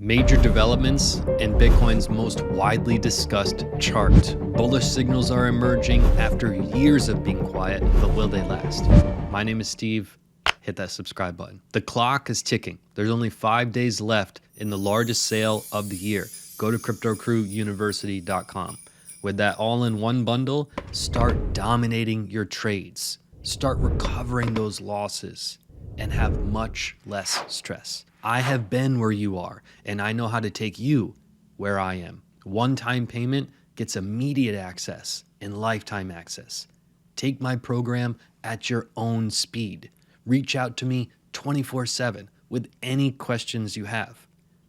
Major developments in Bitcoin's most widely discussed chart. Bullish signals are emerging after years of being quiet, but will they last? My name is Steve. Hit that subscribe button. The clock is ticking. There's only 5 days left in the largest sale of the year. Go to cryptocrewuniversity.com. With that all-in-one bundle, start dominating your trades. Start recovering those losses and have much less stress. I have been where you are, and I know how to take you where I am. One-time payment gets immediate access and lifetime access. Take my program at your own speed. Reach out to me 24/7 with any questions you have.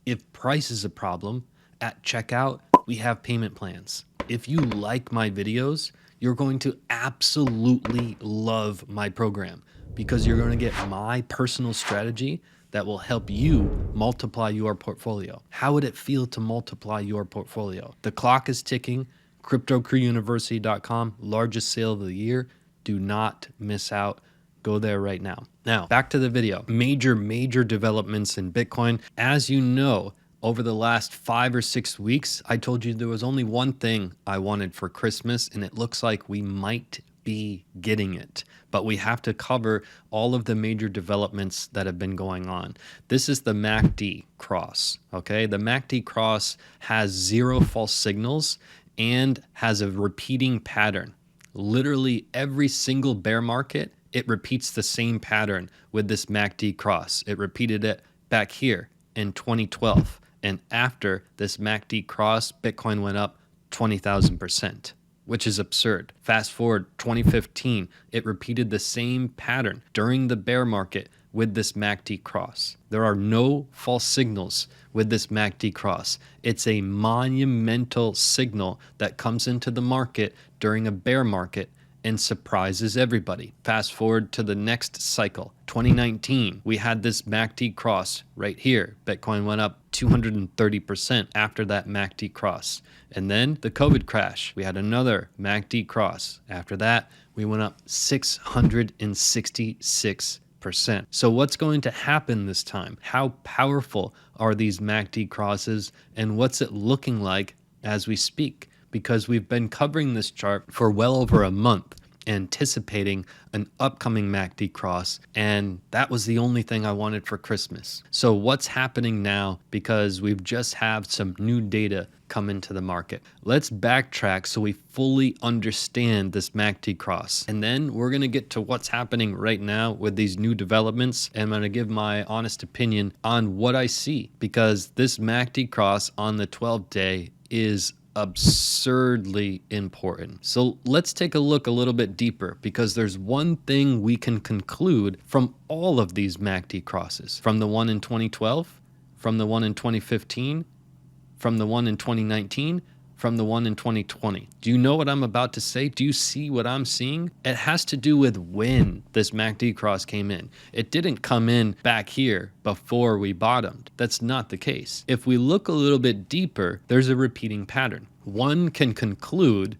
If price is a problem, at checkout, we have payment plans. If you like my videos, you're going to absolutely love my program because you're going to get my personal strategy that will help you multiply your portfolio. How would it feel to multiply your portfolio? The clock is ticking. CryptoCrewUniversity.com, largest sale of the year. Do not miss out. Go there right now. Now, back to the video. Major developments in Bitcoin. As you know, over the last 5 or 6 weeks, I told you there was only one thing I wanted for Christmas, and it looks like we might be getting it. But we have to cover all of the major developments that have been going on. This is the MACD cross, okay? The MACD cross has 0 false signals and has a repeating pattern. Literally every single bear market, it repeats the same pattern with this MACD cross. It repeated it back here in 2012. And after this MACD cross, Bitcoin went up 20,000%. Which is absurd. Fast forward 2015, it repeated the same pattern during the bear market with this MACD cross. There are no false signals with this MACD cross. It's a monumental signal that comes into the market during a bear market and surprises everybody. Fast forward to the next cycle, 2019, we had this MACD cross right here. Bitcoin went up 230% after that MACD cross. And then the COVID crash, we had another MACD cross. After that, we went up 666%. So what's going to happen this time? How powerful are these MACD crosses, and what's it looking like as we speak? Because we've been covering this chart for well over a month, anticipating an upcoming MACD cross, and that was the only thing I wanted for Christmas. So what's happening now? Because we've just have some new data come into the market. Let's backtrack so we fully understand this MACD cross, and then we're going to get to what's happening right now with these new developments, and I'm going to give my honest opinion on what I see, because this MACD cross on the 12-day is absurdly important. So let's take a look a little bit deeper, because there's one thing we can conclude from all of these MACD crosses, from the one in 2012, from the one in 2015, from the one in 2019, from the one in 2020. Do you know what I'm about to say? Do you see what I'm seeing? It has to do with when this MACD cross came in. It didn't come in back here before we bottomed. That's not the case. If we look a little bit deeper, there's a repeating pattern. One can conclude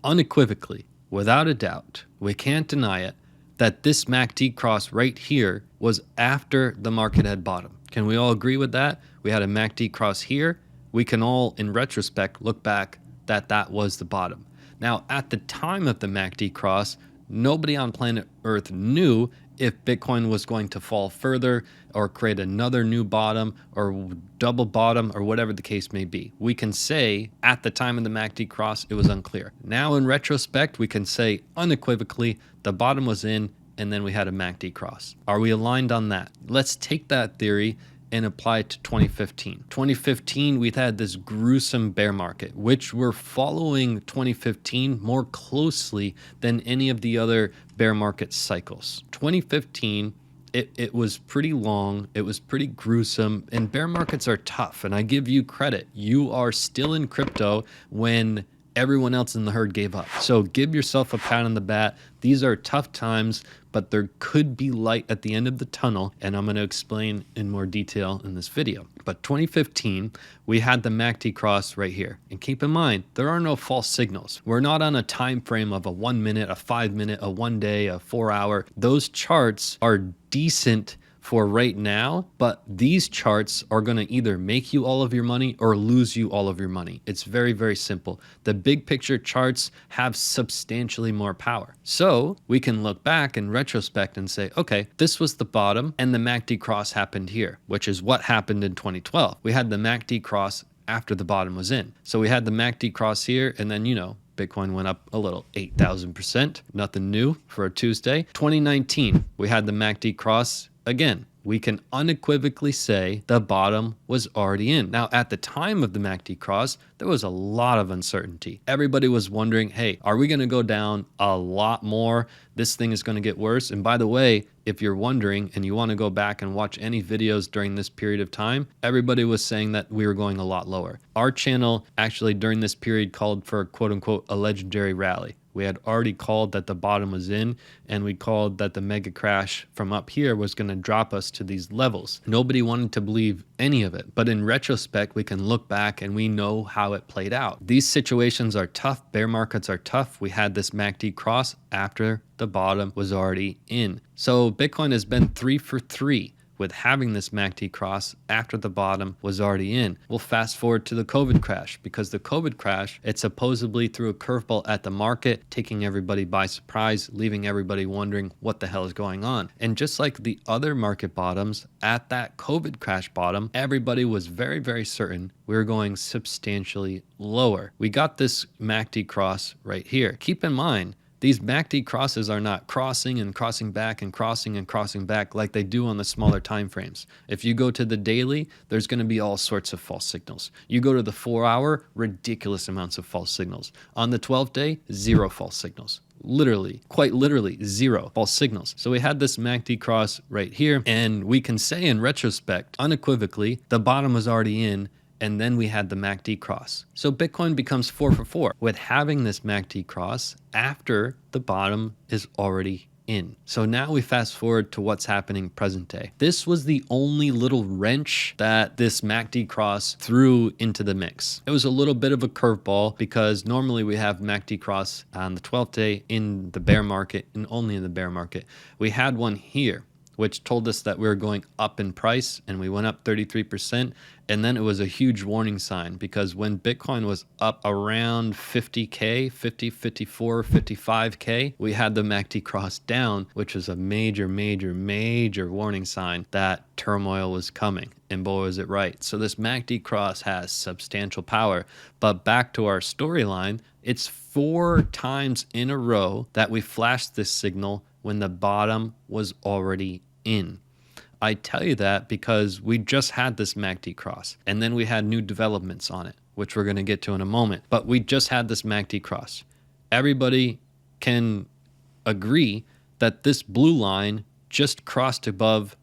unequivocally, without a doubt, we can't deny it, that this MACD cross right here was after the market had bottomed. Can we all agree with that? We had a MACD cross here. We can all, in retrospect, look back that that was the bottom. Now, at the time of the MACD cross, nobody on planet Earth knew if Bitcoin was going to fall further or create another new bottom or double bottom or whatever the case may be. We can say at the time of the MACD cross, it was unclear. Now, in retrospect, we can say unequivocally the bottom was in and then we had a MACD cross. Are we aligned on that? Let's take that theory and apply it to 2015. 2015, we've had this gruesome bear market, which we're following 2015 more closely than any of the other bear market cycles. 2015, it was pretty long, it was pretty gruesome, and bear markets are tough, and I give you credit. You are still in crypto when everyone else in the herd gave up. So give yourself a pat on the back. These are tough times, but there could be light at the end of the tunnel, and I'm going to explain in more detail in this video. But 2015, we had the MACD cross right here. And keep in mind, there are no false signals. We're not on a time frame of a 1 minute, a 5 minute, a 1 day, a 4 hour. Those charts are decent for right now, but these charts are going to either make you all of your money or lose you all of your money. It's very, very simple. The big picture charts have substantially more power. So we can look back in retrospect and say, okay, this was the bottom and the MACD cross happened here, which is what happened in 2012. We had the MACD cross after the bottom was in. So we had the MACD cross here, and then, Bitcoin went up a little, 8,000%. Nothing new for a Tuesday. 2019, we had the MACD cross again. We can unequivocally say the bottom was already in. Now, at the time of the MACD cross, there was a lot of uncertainty. Everybody was wondering, hey, are we going to go down a lot more? This thing is going to get worse. And by the way, if you're wondering and you want to go back and watch any videos during this period of time, everybody was saying that we were going a lot lower. Our channel actually during this period called for quote unquote a legendary rally. We had already called that the bottom was in, and we called that the mega crash from up here was going to drop us to these levels. Nobody wanted to believe any of it. But in retrospect, we can look back and we know how it played out. These situations are tough. Bear markets are tough. We had this MACD cross after the bottom was already in. So Bitcoin has been 3 for 3. With having this MACD cross after the bottom was already in. We'll fast forward to the COVID crash, because the COVID crash, it supposedly threw a curveball at the market, taking everybody by surprise, leaving everybody wondering what the hell is going on. And just like the other market bottoms, at that COVID crash bottom, everybody was very, very certain we were going substantially lower. We got this MACD cross right here. Keep in mind, these MACD crosses are not crossing and crossing back and crossing and crossing back like they do on the smaller time frames. If you go to the daily, there's going to be all sorts of false signals. You go to the 4-hour, ridiculous amounts of false signals. On the 12-day, 0 false signals. Literally, quite literally, 0 false signals. So we had this MACD cross right here, and we can say in retrospect, unequivocally, the bottom was already in, and then we had the MACD cross. So Bitcoin becomes 4 for 4 with having this MACD cross after the bottom is already in. So now we fast forward to what's happening present day. This was the only little wrench that this MACD cross threw into the mix. It was a little bit of a curveball because normally we have MACD cross on the 12th day in the bear market and only in the bear market. We had one here, which told us that we were going up in price, and we went up 33%. And then it was a huge warning sign, because when Bitcoin was up around 50K, 50, 54, 55K, we had the MACD cross down, which was a major, major, major warning sign that turmoil was coming. And boy, was it right. So this MACD cross has substantial power. But back to our storyline, it's 4 times in a row that we flashed this signal when the bottom was already in. I tell you that because we just had this MACD cross, and then we had new developments on it, which we're going to get to in a moment. But we just had this MACD cross. Everybody can agree that this blue line just crossed above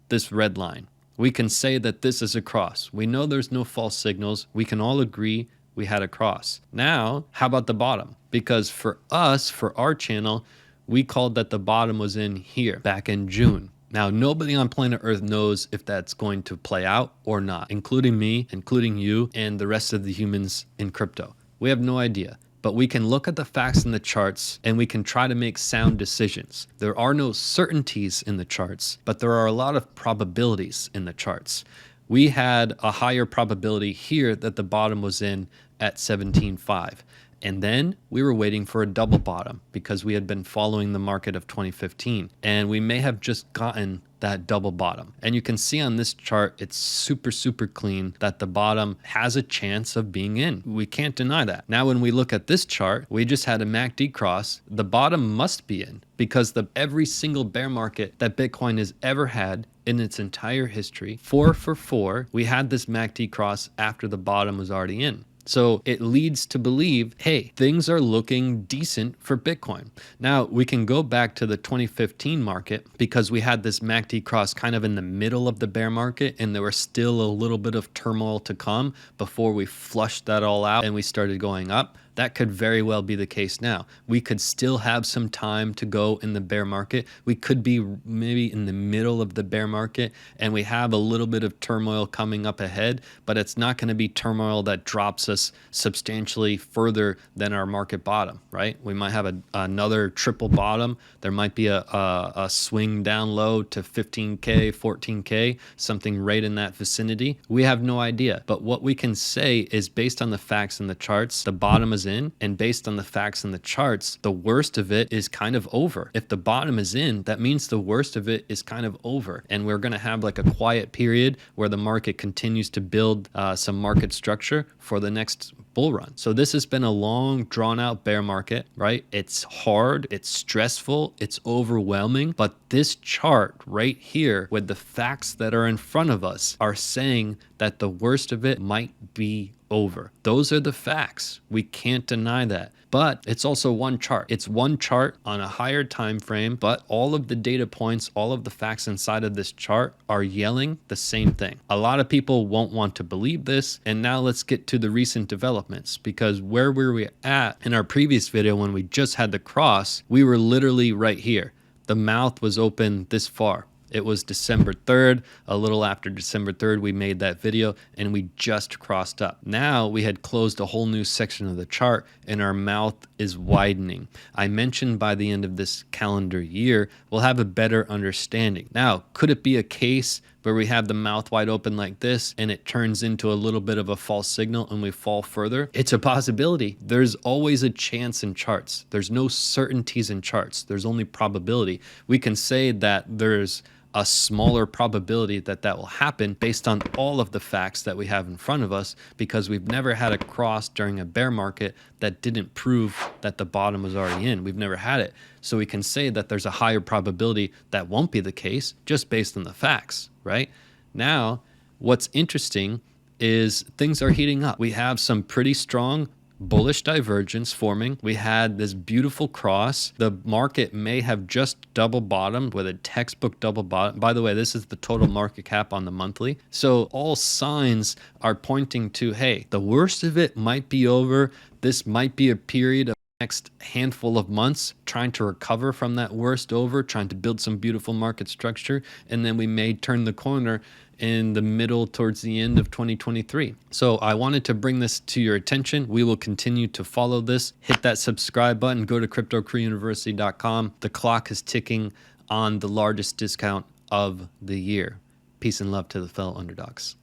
this red line. We can say that this is a cross. We know there's no false signals. We can all agree we had a cross. Now, how about the bottom? Because for us, for our channel, we called that the bottom was in here back in June. Now, nobody on planet Earth knows if that's going to play out or not, including me, including you, and the rest of the humans in crypto. We have no idea. But we can look at the facts in the charts and we can try to make sound decisions. There are no certainties in the charts, but there are a lot of probabilities in the charts. We had a higher probability here that the bottom was in at 17.5. And then we were waiting for a double bottom because we had been following the market of 2015. And we may have just gotten that double bottom. And you can see on this chart, it's super, super clean that the bottom has a chance of being in. We can't deny that. Now, when we look at this chart, we just had a MACD cross. The bottom must be in because every single bear market that Bitcoin has ever had in its entire history, 4 for 4, we had this MACD cross after the bottom was already in. So it leads to believe, hey, things are looking decent for Bitcoin. Now, we can go back to the 2015 market because we had this MACD cross kind of in the middle of the bear market, and there was still a little bit of turmoil to come before we flushed that all out and we started going up. That could very well be the case now. We could still have some time to go in the bear market. We could be maybe in the middle of the bear market and we have a little bit of turmoil coming up ahead, but it's not going to be turmoil that drops us substantially further than our market bottom, right? We might have another triple bottom. There might be a swing down low to 15K, 14K, something right in that vicinity. We have no idea. But what we can say is based on the facts and the charts, the bottom is in, and based on the facts and the charts, the worst of it is kind of over. If the bottom is in, that means the worst of it is kind of over. And we're going to have like a quiet period where the market continues to build some market structure for the next bull run. So this has been a long, drawn out bear market, right? It's hard, it's stressful, it's overwhelming, but this chart right here with the facts that are in front of us are saying that the worst of it might be over. Those are the facts. We can't deny that. But it's also one chart. It's one chart on a higher time frame, but all of the data points, all of the facts inside of this chart are yelling the same thing. A lot of people won't want to believe this. And now let's get to the recent developments, because where were we at in our previous video when we just had the cross? We were literally right here. The mouth was open this far. It was December 3rd, a little after December 3rd, we made that video and we just crossed up. Now we had closed a whole new section of the chart and our mouth is widening. I mentioned by the end of this calendar year, we'll have a better understanding. Now, could it be a case where we have the mouth wide open like this and it turns into a little bit of a false signal and we fall further? It's a possibility. There's always a chance in charts. There's no certainties in charts. There's only probability. We can say that there's a smaller probability that that will happen based on all of the facts that we have in front of us, because we've never had a cross during a bear market that didn't prove that the bottom was already in. We've never had it. So we can say that there's a higher probability that won't be the case just based on the facts, right? Now, what's interesting is things are heating up. We have some pretty strong bullish divergence forming. We had this beautiful cross. The market may have just double bottomed with a textbook double bottom. By the way, this is the total market cap on the monthly. So all signs are pointing to, hey, the worst of it might be over. This might be a period of next handful of months trying to recover from that worst over, trying to build some beautiful market structure, and then we may turn the corner in the middle towards the end of 2023. So I wanted to bring this to your attention. We will continue to follow this. Hit that subscribe button, go to cryptocrewuniversity.com. The clock is ticking on the largest discount of the year. Peace and love to the fellow underdogs.